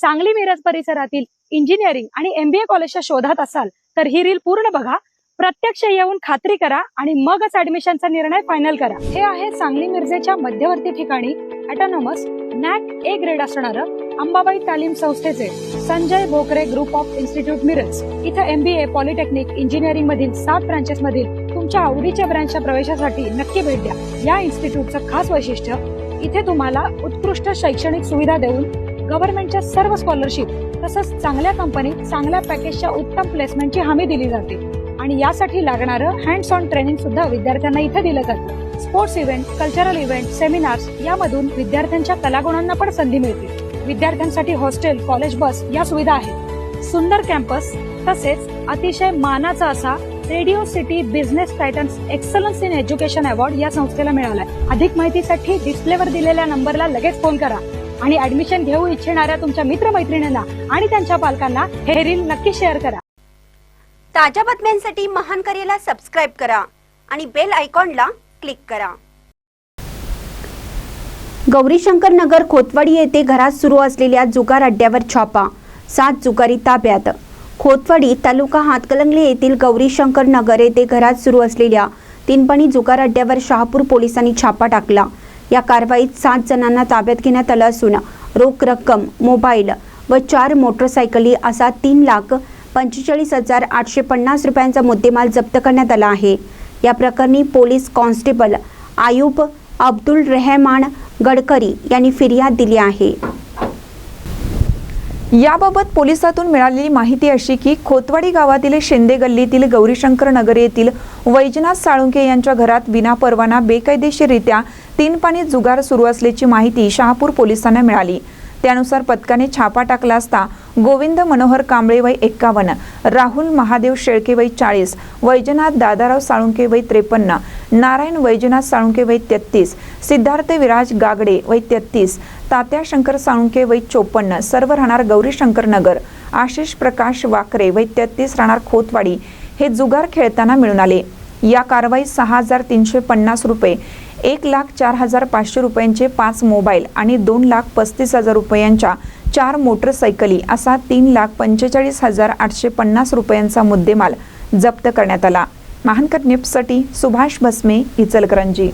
सांगली मिरज परिसरातील इंजिनिअरिंग आणि MBA कॉलेजच्या शोधात असाल तर ही रील पूर्ण बघा, प्रत्यक्ष येऊन खात्री करा आणि मगच ऍडमिशनचा निर्णय फायनल करा। हे आहे सांगली मिरजेच्या मध्यवर्ती ठिकाणी ऑटोनॉमस NAC A ग्रेड असणारं अंबाबाई तालीम संस्थेचे Sanjay Bhokare group of institute Miraj. इथे MBA, पॉलिटेक्निक, इंजिनिअरिंग मधील 7 ब्रांचेस मधील तुमच्या आवडीच्या ब्रांचच्या प्रवेशासाठी नक्की भेट द्या। या इन्स्टिट्यूटचं खास वैशिष्ट्य, इथे तुम्हाला उत्कृष्ट शैक्षणिक सुविधा देऊन गव्हर्नमेंटच्या सर्व स्कॉलरशिप तसंच चांगल्या कंपनीत चांगल्या पॅकेजच्या उत्तम प्लेसमेंटची हमी दिली जाते आणि यासाठी लागणारं हँड्स ऑन ट्रेनिंग सुद्धा विद्यार्थ्यांना इथे दिलं जातं। Sports event, cultural event, seminars यामधून विद्यार्थ्यांच्या कलागुणांना पण संधी मिळते। विद्यार्थ्यांसाठी हॉस्टेल, कॉलेज बस या सुविधा आहेत। सुंदर कॅम्पस तसेच अतिशय मानाचा असा radio city business Titans excellence in education award या संस्थेला मिळालाय। अधिक माहितीसाठी डिस्प्लेवर दिलेल्या नंबरला लगेच फोन करा आणि ऍडमिशन घेऊ इच्छिणाऱ्या तुमच्या मित्रमैत्रिणींना आणि त्यांच्या पालकांना हे रील नक्की शेअर करा। ताज्या बातम्यांसाठी महान करेला सबस्क्राइब करा आणि बेल आयकॉनला क्लिक करा। गौरीशंकर नगर खोतवाडी येथे घरात सुरू असलेल्या जुगार अड्ड्यावर छापा, 7 जुगारी ताब्यात। खोतवाडी तालुका हातकणंगले येथील गौरीशंकर नगर येथे घरात सुरू असलेल्या 3 पणी जुगार अड्ड्यावर शहापूर पोलिसांनी छापा टाकला। या कारवाईत 7 जणांना ताब्यात घेण्यात आलं असून रोख रक्कम, मोबाईल व 4 मोटरसायकली असा 3,45,850 रुपयांचा मुद्देमाल जप्त करण्यात आला आहे। या प्रकरणी पोलीस कॉन्स्टेबल आयुब अब्दुल रहमान गडकरी यांनी फिर्याद दिली आहे। याबाबत पोलिसातून मिळालेली माहिती अशी की खोतवाडी गावातील शिंदे गल्लीतील गौरीशंकर नगर येथील वैजनाथ साळुंके यांच्या घरात विनापरवाना बेकायदेशीररित्या 3 पाणी जुगार सुरू असल्याची माहिती शहापूर पोलिसांना मिळाली। त्यानुसार पथकाने छापा टाकला असता गोविंद मनोहर कांबळे वय 51, राहुल महादेव शेळके वय 40, वैजनाथ दादाराव साळुंके वय 53, नारायण वैजनाथ साळुंके वय 33, सिद्धार्थ विराज गागडे वय 33, तात्या शंकर साळुंके वय 54 सर्व राहणार गौरीशंकर नगर, आशिष प्रकाश वाकरे वय 33 राहणार खोतवाडी हे जुगार खेळताना मिळून आले। या कारवाईत 6,350 रुपये, 1,04,500 रुपयांचे 5 मोबाईल आणि 2,35,000 रुपयांच्या 4 मोटरसायकली असा 3,45,850 रुपयांचा मुद्देमाल जप्त करण्यात आला। महानकर न्यूजसाठी सुभाष भस्मे, इचलकरंजी।